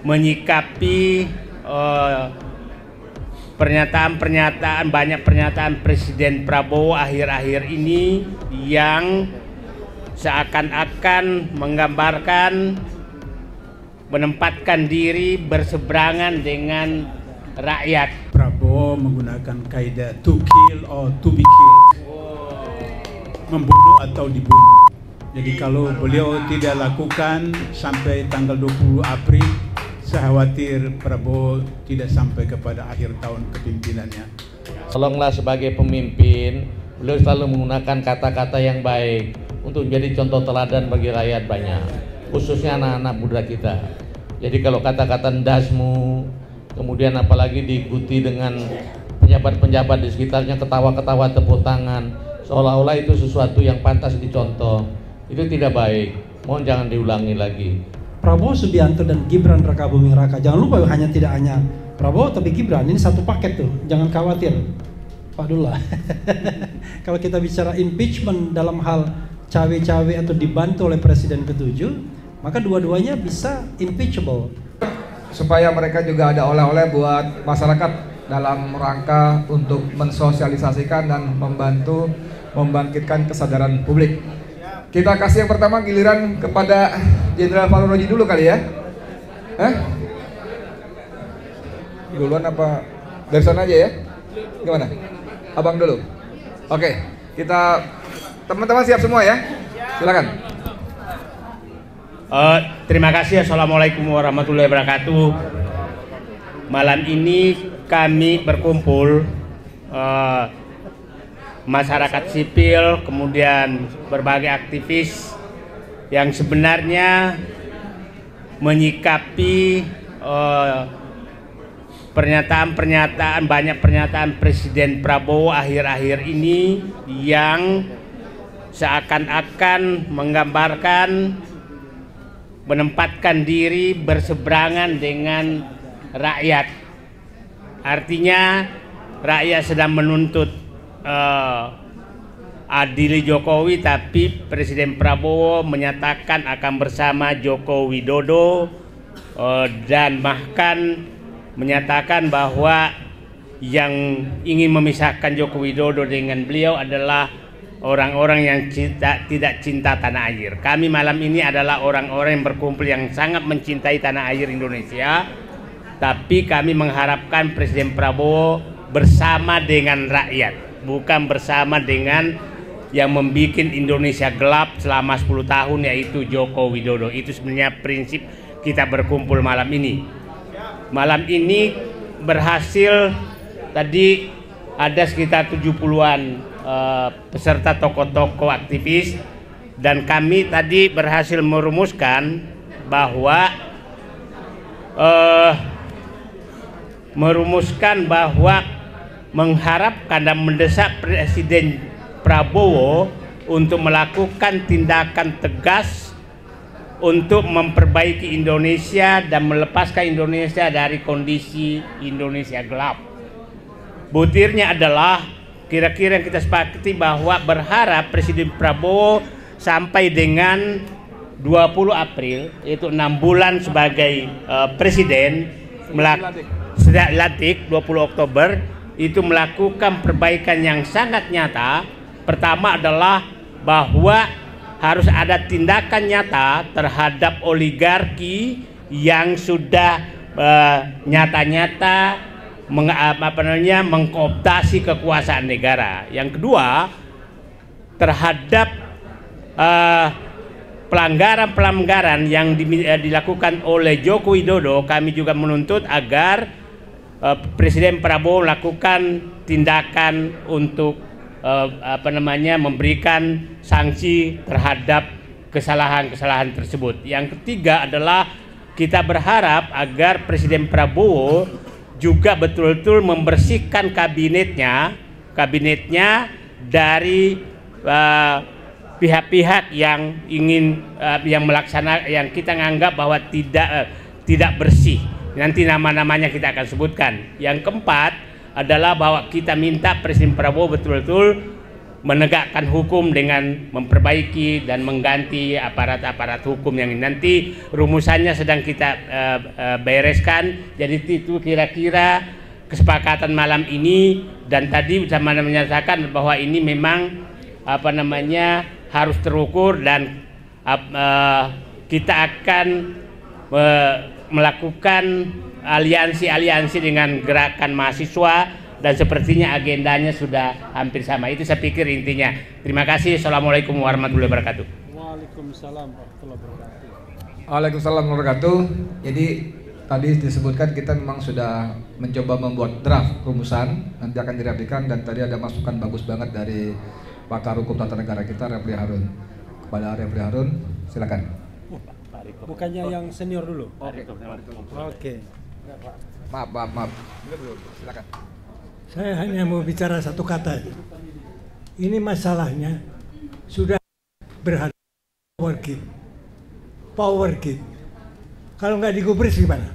menyikapi banyak pernyataan Presiden Prabowo akhir-akhir ini yang seakan-akan menggambarkan menempatkan diri berseberangan dengan rakyat. Prabowo menggunakan kaidah to kill or to be killed, membunuh atau dibunuh. Jadi kalau beliau tidak lakukan sampai tanggal 20 April, saya khawatir Prabowo tidak sampai kepada akhir tahun kepemimpinannya. Tolonglah sebagai pemimpin, beliau selalu menggunakan kata-kata yang baik untuk menjadi contoh teladan bagi rakyat banyak, khususnya anak-anak muda kita. Jadi kalau kata-kata ndasmu, kemudian apalagi diikuti dengan pejabat-pejabat di sekitarnya ketawa-ketawa tepuk tangan, seolah-olah itu sesuatu yang pantas dicontoh, itu tidak baik. Mohon jangan diulangi lagi. Prabowo Subianto dan Gibran Rakabuming Raka. Jangan lupa tidak hanya Prabowo tapi Gibran, ini satu paket tuh. Jangan khawatir, Pak Dullah. Kalau kita bicara impeachment dalam hal cawe-cawe atau dibantu oleh Presiden ke-7, maka dua-duanya bisa impeachable. Supaya mereka juga ada oleh-oleh buat masyarakat dalam rangka untuk mensosialisasikan dan membantu membangkitkan kesadaran publik. Kita kasih yang pertama giliran kepada Jenderal Faruk Roji dulu kali ya. Duluan apa dari sana aja ya? Gimana? Abang dulu. Oke, kita teman-teman siap semua ya? Silakan. Terima kasih. Assalamualaikum warahmatullahi wabarakatuh. Malam ini kami berkumpul masyarakat sipil, kemudian berbagai aktivis yang sebenarnya menyikapi banyak pernyataan Presiden Prabowo akhir-akhir ini yang seakan-akan menggambarkan menempatkan diri berseberangan dengan rakyat. Artinya rakyat sedang menuntut adili Jokowi, tapi Presiden Prabowo menyatakan akan bersama Joko Widodo dan bahkan menyatakan bahwa yang ingin memisahkan Joko Widodo dengan beliau adalah orang-orang yang tidak cinta tanah air. Kami malam ini adalah orang-orang yang berkumpul yang sangat mencintai tanah air Indonesia, tapi kami mengharapkan Presiden Prabowo bersama dengan rakyat, bukan bersama dengan yang membuat Indonesia gelap selama 10 tahun, yaitu Joko Widodo. Itu sebenarnya prinsip kita berkumpul malam ini. Malam ini berhasil, tadi ada sekitar 70-an peserta tokoh-tokoh aktivis, dan kami tadi berhasil merumuskan bahwa mengharapkan dan mendesak Presiden Prabowo untuk melakukan tindakan tegas untuk memperbaiki Indonesia dan melepaskan Indonesia dari kondisi Indonesia gelap. Butirnya adalah kira-kira yang kita sepakati bahwa berharap Presiden Prabowo sampai dengan 20 April, yaitu 6 bulan sebagai presiden, dilantik 20 Oktober, itu melakukan perbaikan yang sangat nyata. Pertama adalah bahwa harus ada tindakan nyata terhadap oligarki yang sudah nyata-nyata mengkooptasi kekuasaan negara. Yang kedua, terhadap pelanggaran-pelanggaran yang dilakukan oleh Joko Widodo, kami juga menuntut agar Presiden Prabowo melakukan tindakan untuk memberikan sanksi terhadap kesalahan-kesalahan tersebut. Yang ketiga adalah kita berharap agar Presiden Prabowo juga betul-betul membersihkan kabinetnya dari pihak-pihak yang ingin yang kita menganggap bahwa tidak bersih. Nanti nama-namanya kita akan sebutkan. Yang keempat adalah bahwa kita minta Presiden Prabowo betul-betul menegakkan hukum dengan memperbaiki dan mengganti aparat-aparat hukum yang nanti rumusannya sedang kita bereskan. Jadi itu kira-kira kesepakatan malam ini, dan tadi sama menyatakan bahwa ini memang harus terukur, dan kita akan melakukan aliansi-aliansi dengan gerakan mahasiswa, dan sepertinya agendanya sudah hampir sama. Itu saya pikir intinya. Terima kasih. Assalamualaikum warahmatullahi wabarakatuh. Waalaikumsalam warahmatullahi wabarakatuh. Waalaikumsalam warahmatullahi wabarakatuh. Jadi tadi disebutkan kita memang sudah mencoba membuat draft rumusan, nanti akan dirapikan, dan tadi ada masukan bagus banget dari pakar hukum tata negara kita, Refli Harun. Kepada Refli Harun, silakan. Bukannya yang senior dulu? Oke. Maaf. Silakan. Saya hanya mau bicara satu kata. Ini masalahnya sudah berhadapan power grid. Kalau nggak digubris gimana?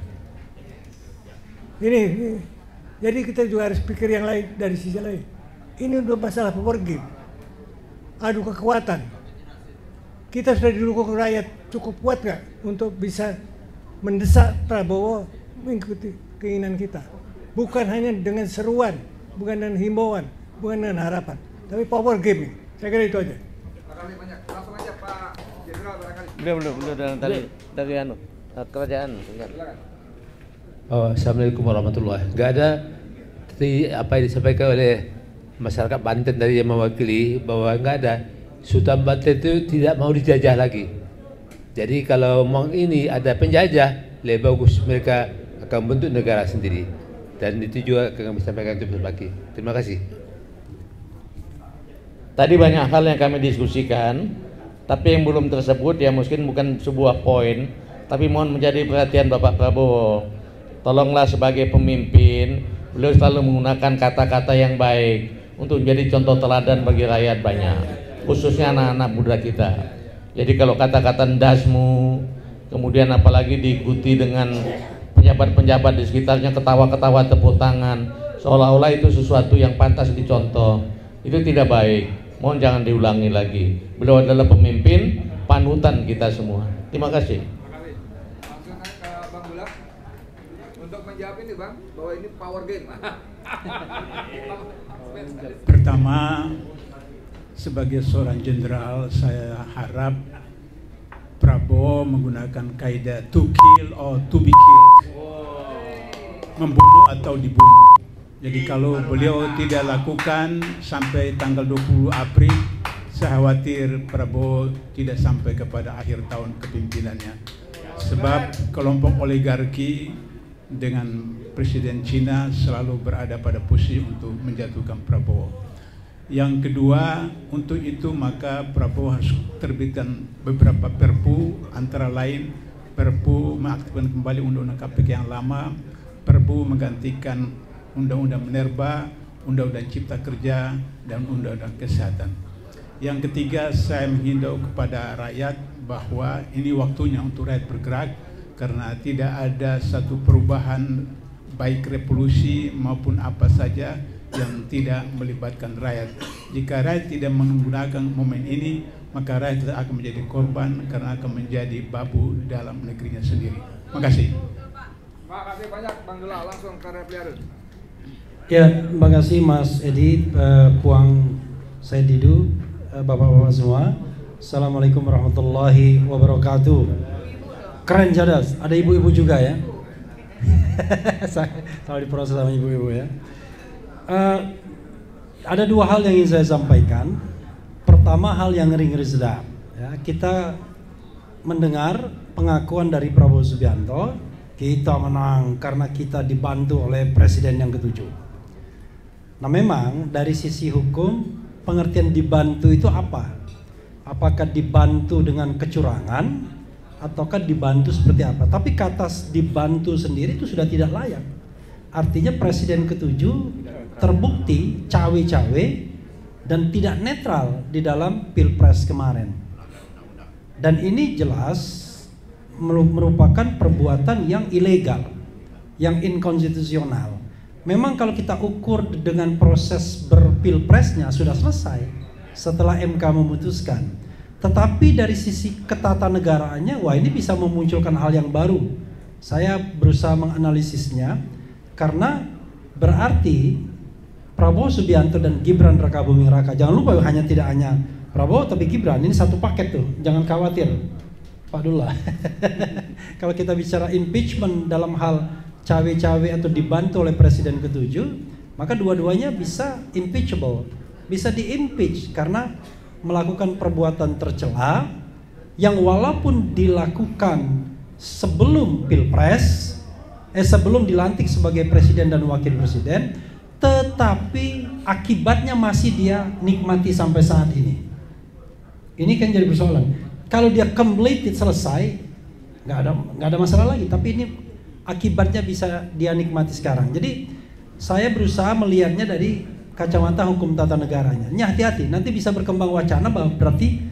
Ini, jadi kita juga harus pikir yang lain dari sisi lain. Ini udah masalah power grid. Adu kekuatan. Kita sudah didukung rakyat cukup kuat nggak untuk bisa mendesak Prabowo mengikuti keinginan kita? Bukan hanya dengan seruan, bukan dengan himbauan, bukan dengan harapan, tapi power game. Saya kira itu aja. Terima kasih banyak. Langsung aja Pak Jenderal barangkali. Belum dari kerajaan. Assalamualaikum warahmatullahi wabarakatuh. Nggak ada apa yang disampaikan oleh masyarakat Banten tadi yang mewakili bahwa nggak ada. Sultan Banten itu tidak mau dijajah lagi. Jadi kalau mau ini ada penjajah, lebih bagus mereka akan bentuk negara sendiri. Dan itu juga kami sampaikan untuk berbagi. Terima kasih. Tadi banyak hal yang kami diskusikan, tapi yang belum tersebut ya mungkin bukan sebuah poin, tapi mohon menjadi perhatian Bapak Prabowo. Tolonglah sebagai pemimpin, beliau selalu menggunakan kata-kata yang baik untuk menjadi contoh teladan bagi rakyat banyak, khususnya anak-anak muda kita. Jadi kalau kata-kata ndasmu, kemudian apalagi diikuti dengan pejabat-pejabat di sekitarnya ketawa-ketawa tepuk tangan, seolah-olah itu sesuatu yang pantas dicontoh, itu tidak baik. Mohon jangan diulangi lagi. Beliau adalah pemimpin, panutan kita semua. Terima kasih. Langsung ke Bang Bulak untuk menjawab ini Bang, bahwa ini power game. Pertama, sebagai seorang jenderal, saya harap Prabowo menggunakan kaidah to kill or to be killed, membunuh atau dibunuh. Jadi kalau beliau tidak lakukan sampai tanggal 20 April, saya khawatir Prabowo tidak sampai kepada akhir tahun kepemimpinannya. Sebab kelompok oligarki dengan Presiden Cina selalu berada pada posisi untuk menjatuhkan Prabowo. Yang kedua, untuk itu maka Prabowo harus terbitkan beberapa perpu, antara lain perpu mengaktifkan kembali undang-undang KPK yang lama, perpu menggantikan undang-undang Minerba, undang-undang Cipta Kerja, dan undang-undang Kesehatan. Yang ketiga, saya menghimbau kepada rakyat bahwa ini waktunya untuk rakyat bergerak, karena tidak ada satu perubahan baik revolusi maupun apa saja yang tidak melibatkan rakyat. Jika rakyat tidak menggunakan momen ini, maka rakyat akan menjadi korban karena akan menjadi babu dalam negerinya sendiri. Terima kasih. Terima kasih banyak Bang Dula, langsung ke Refli Harun. Ya, terima kasih Mas Edi, Puang Saididu, Bapak-bapak semua. Assalamualaikum warahmatullahi wabarakatuh. Keren cadas, ada ibu-ibu juga ya. Selalu diproses sama ibu-ibu ya. Ada dua hal yang ingin saya sampaikan. Pertama, hal yang ngeri-ngeri sedap ya, kita mendengar pengakuan dari Prabowo Subianto, kita menang karena kita dibantu oleh presiden yang ke-7. Nah, memang dari sisi hukum pengertian dibantu itu apa? Apakah dibantu dengan kecurangan ataukah dibantu seperti apa? Tapi kata dibantu sendiri itu sudah tidak layak. Artinya presiden ke-7 terbukti cawe-cawe dan tidak netral di dalam Pilpres kemarin. Dan ini jelas merupakan perbuatan yang ilegal, yang inkonstitusional. Memang kalau kita ukur dengan proses berpilpresnya sudah selesai, setelah MK memutuskan. Tetapi dari sisi ketatanegaraannya, wah ini bisa memunculkan hal yang baru. Saya berusaha menganalisisnya karena berarti Prabowo Subianto dan Gibran Rakabuming Raka, jangan lupa hanya tidak hanya Prabowo tapi Gibran, ini satu paket tuh, jangan khawatir Pak Dullah. Kalau kita bicara impeachment dalam hal cawe-cawe atau dibantu oleh Presiden ke-7, maka dua-duanya bisa impeachable, bisa di-impeach karena melakukan perbuatan tercela yang walaupun dilakukan sebelum Pilpres, sebelum dilantik sebagai Presiden dan Wakil Presiden, tetapi akibatnya masih dia nikmati sampai saat ini. Ini kan jadi persoalan. Kalau dia completed, selesai, nggak ada masalah lagi. Tapi ini akibatnya bisa dia nikmati sekarang. Jadi saya berusaha melihatnya dari kacamata hukum tata negaranya. Ini hati-hati, nanti bisa berkembang wacana bahwa berarti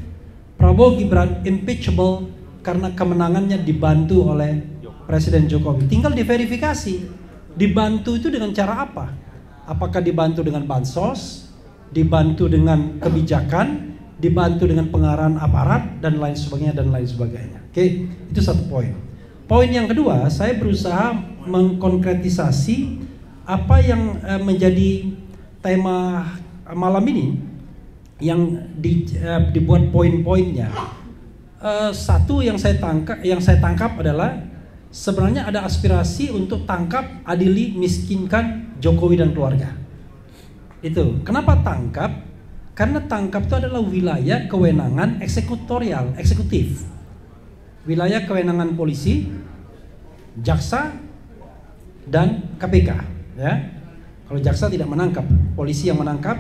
Prabowo Gibran impeachable karena kemenangannya dibantu oleh Presiden Jokowi. Tinggal diverifikasi, dibantu itu dengan cara apa? Apakah dibantu dengan bansos, dibantu dengan kebijakan, dibantu dengan pengarahan aparat dan lain sebagainya. Oke, itu satu poin. Poin yang kedua, saya berusaha mengkonkretisasi apa yang menjadi tema malam ini yang dibuat poin-poinnya. Satu yang saya tangkap adalah sebenarnya ada aspirasi untuk tangkap, adili, miskinkan Jokowi dan keluarga. Itu. Kenapa tangkap? Karena tangkap itu adalah wilayah kewenangan eksekutorial, eksekutif. Wilayah kewenangan polisi, jaksa, dan KPK. Ya. Kalau jaksa tidak menangkap, polisi yang menangkap,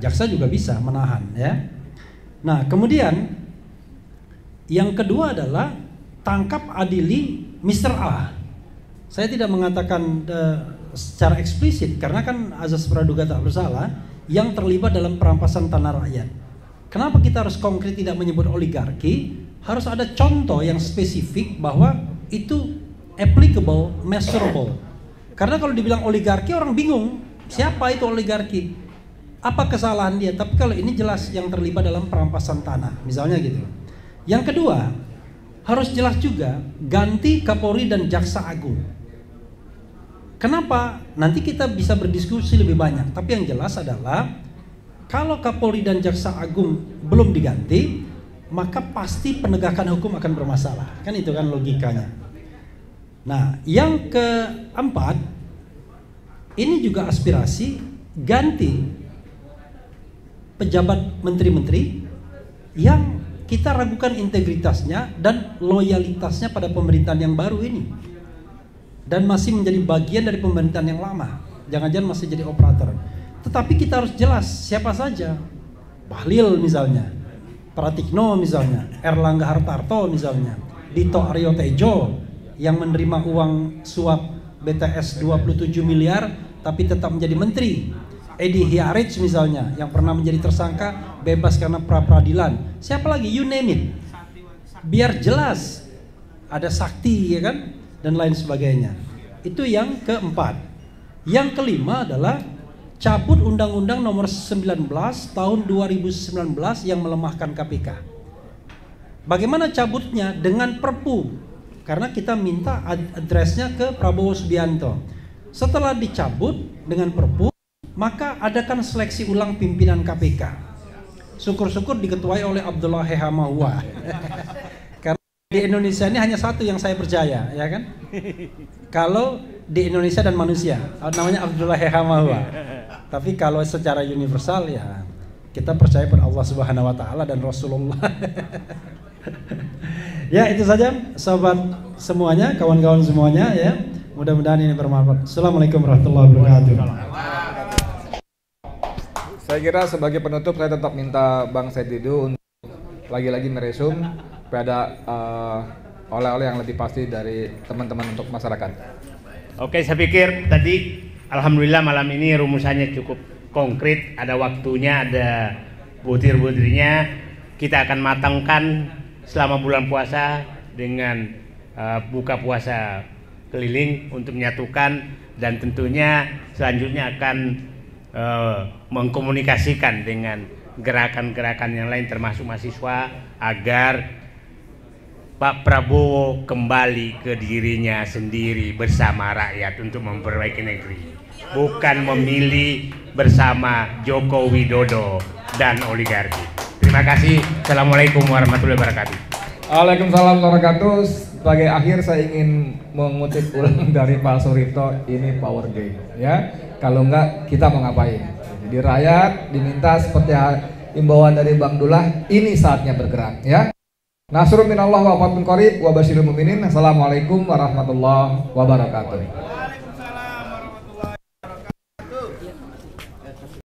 jaksa juga bisa menahan. Ya. Nah, kemudian yang kedua adalah tangkap, adili Mr. A. Saya tidak mengatakan secara eksplisit karena kan azas praduga tak bersalah yang terlibat dalam perampasan tanah rakyat. Kenapa kita harus konkret tidak menyebut oligarki? Harus ada contoh yang spesifik bahwa itu applicable, measurable. Karena kalau dibilang oligarki orang bingung, siapa itu oligarki? Apa kesalahan dia? Tapi kalau ini jelas yang terlibat dalam perampasan tanah, misalnya gitu. Yang kedua, harus jelas juga ganti Kapolri dan Jaksa Agung. Kenapa? Nanti kita bisa berdiskusi lebih banyak. Tapi yang jelas adalah kalau Kapolri dan Jaksa Agung belum diganti, maka pasti penegakan hukum akan bermasalah. Kan itu kan logikanya. Nah, yang keempat, ini juga aspirasi ganti pejabat menteri-menteri yang kita ragukan integritasnya dan loyalitasnya pada pemerintahan yang baru ini. Dan masih menjadi bagian dari pemerintahan yang lama. Jangan-jangan masih jadi operator. Tetapi kita harus jelas siapa saja. Bahlil misalnya, Pratikno misalnya, Erlangga Hartarto misalnya, Dito Aryo Tejo yang menerima uang suap BTS 27 miliar tapi tetap menjadi menteri. Edi Hiarij misalnya yang pernah menjadi tersangka bebas karena pra-peradilan. Siapa lagi? You name it. Biar jelas. Ada Sakti ya kan? Dan lain sebagainya. Itu yang keempat. Yang kelima adalah cabut Undang-Undang Nomor 19 Tahun 2019 yang melemahkan KPK. Bagaimana cabutnya? Dengan Perpu. Karena kita minta addressnya ke Prabowo Subianto. Setelah dicabut dengan Perpu, maka adakan seleksi ulang pimpinan KPK. Syukur-syukur diketuai oleh Abdullah Hehamahua. Di Indonesia ini hanya satu yang saya percaya, ya kan? Kalau di Indonesia dan manusia, namanya Abdullah Hehamahua. Tapi kalau secara universal ya kita percaya pada Allah Subhanahu wa taala dan Rasulullah. Ya, itu saja sobat semuanya, kawan-kawan semuanya ya. Mudah-mudahan ini bermanfaat. Assalamualaikum warahmatullahi wabarakatuh. Saya kira sebagai penutup saya tetap minta Bang Said Didu untuk lagi-lagi meresum pada oleh-oleh yang lebih pasti dari teman-teman untuk masyarakat. Oke, saya pikir tadi alhamdulillah malam ini rumusannya cukup konkret, ada waktunya, ada butir-butirnya. Kita akan matangkan selama bulan puasa dengan buka puasa keliling untuk menyatukan, dan tentunya selanjutnya akan mengkomunikasikan dengan gerakan-gerakan yang lain termasuk mahasiswa agar Pak Prabowo kembali ke dirinya sendiri bersama rakyat untuk memperbaiki negeri, bukan memilih bersama Joko Widodo dan oligarki. Terima kasih. Assalamualaikum warahmatullahi wabarakatuh. Waalaikumsalam warahmatullahi wabarakatuh. Sebagai akhir saya ingin mengutip ulang dari Pak Suripto, ini power game ya. Kalau enggak kita mau ngapain? Jadi rakyat diminta seperti imbauan dari Bang Dullah, ini saatnya bergerak ya. Nasrun minallah wa fatun qarib wa basyiril mu'minin. Assalamualaikum warahmatullahi wabarakatuh.